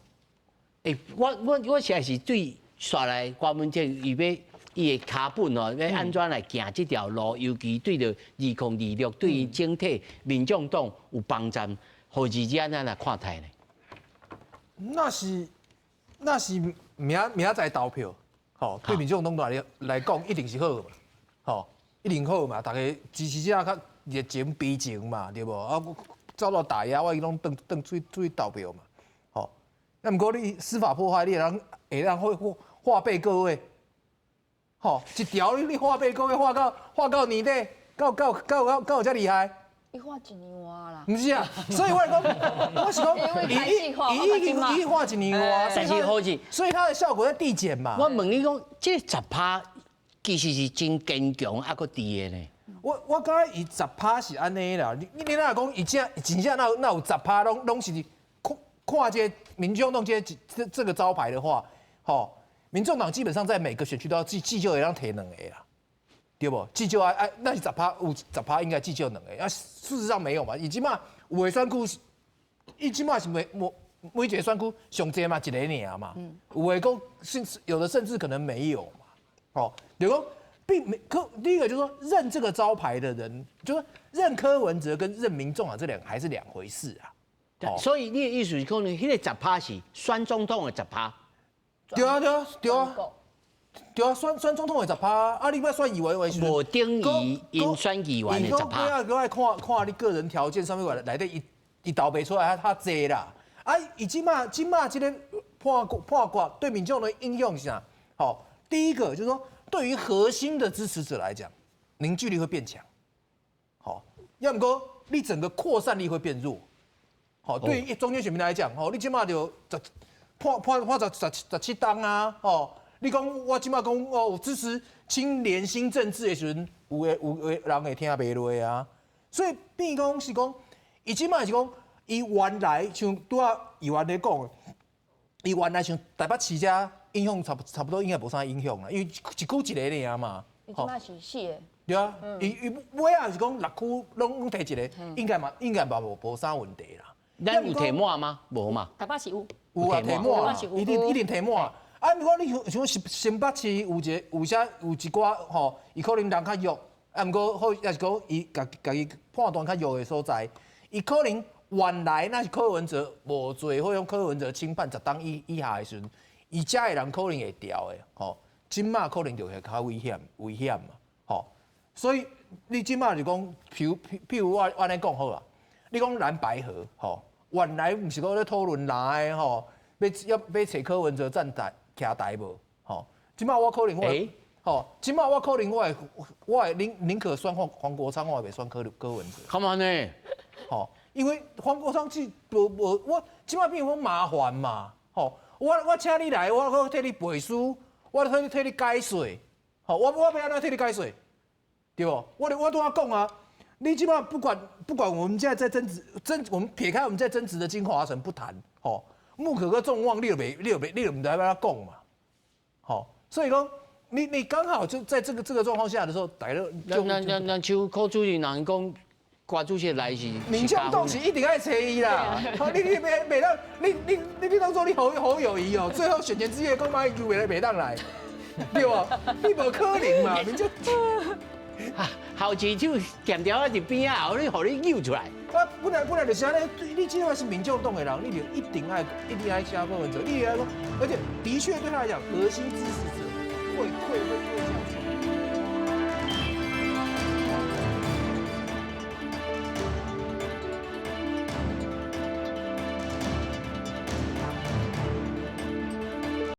我实在是对刷来郭文哲伊的卡本哦，要安怎来行这条路，尤其对着2026对于整体民众党有帮助，何志坚咱来看待呢？那是明仔载投票，吼，对民众党来讲一定是好嘛，吼，一定好嘛，大家支持者较热情悲情嘛，对无？啊，走到大爷，我伊拢登出去投票嘛。那么过你司法破坏，你会让画背各位，吼，一条你画背各位画到年底，到有遮厉害？伊画1年外啦。不是啊，所以我来讲，我是讲，伊画1年外，但是好似，所以它的效果在递减嘛。我问你讲，这10%其实是真坚强，还佫低的呢。我感觉伊10%是安尼啦，你哪讲伊真正哪有10%拢是看这民众党这个招牌的话，吼，民众党基本上在每个选区都要至少会让提2个啦，对不？至少那是10%有10%应该至少2个，啊，事实上没有嘛，伊即马有的选区，伊即马是每一个选区上济嘛1个尔嘛，有的讲有的甚至可能没有嘛，哦，就讲并没第一个就是说认这个招牌的人，就是认柯文哲跟认民众啊，这还是2回事啊。所以你的意思是讲，迄个10%是选总统的10%。对啊，选总统的10%，啊，你要选议员的时候，无等于因选议员的10%。你爱看你个人条件上面内底伊投不出来，他济啦。啊，伊即马这个判决对民众的应用是啥？好，第一个就是说，对于核心的支持者来讲，凝聚力会变强。好，要么说你整个扩散力会变弱。好，对于中间选民来讲，吼，你即马就判17档啊，吼，你讲我即马讲哦，支持清廉新政治的时阵，有人会听袂落啊，所以变讲是讲，伊即马是讲，伊原来像拄啊议员咧讲，伊原来像台北市遮影响差不多应该无啥影响啦，因为一区一个尔嘛，伊即马是4个。对啊，伊尾啊是讲6区拢摕一个，应该嘛无啥问题啦。咱有提满吗？无嘛。台北市有。有啊，提满，一定提满。啊，如果你像新北市有一寡吼，伊可能人较弱，啊，毋过好也是讲伊家己判断较弱的所在，伊可能原来那是柯文哲无做，或用柯文哲轻判10档以下的时阵，伊遮的人可能会调的，吼，今嘛可能就会较危险嘛，吼，所以你今嘛就讲，譬如我安尼讲好啦。你讲蓝白合，吼，原来毋是讲咧讨论蓝的吼，要找柯文哲站台徛台无，吼，即摆我可能吼，即摆我可能我会宁可选黄国昌，我也袂选柯文哲。干嘛呢？吼，因为黄国昌是我即摆变成麻烦嘛，吼，我请你来，我替你背书，我替你解说，好，我要安怎替你解释，对不？我都要讲啊，你基本上不管我们现在在争执，我们撇开我们在争执的精华城不谈，吼，穆可可众望，你就唔知要讲嘛，好，所以讲你刚好就在这个状况下的时候，大家就那像柯主席人讲，郭主席来是民众党是一定爱找伊啦，你袂当，你当做你好友谊哦，最后选前之夜讲马英九袂当来，对不？你无可能嘛，民众。后期手剑条在一边啊，互你扭出来。啊，本来就是安尼，你既然是民众党的人，你就一定爱下柯文哲，你来说，而且的确对他来讲，核心支持者会这样做。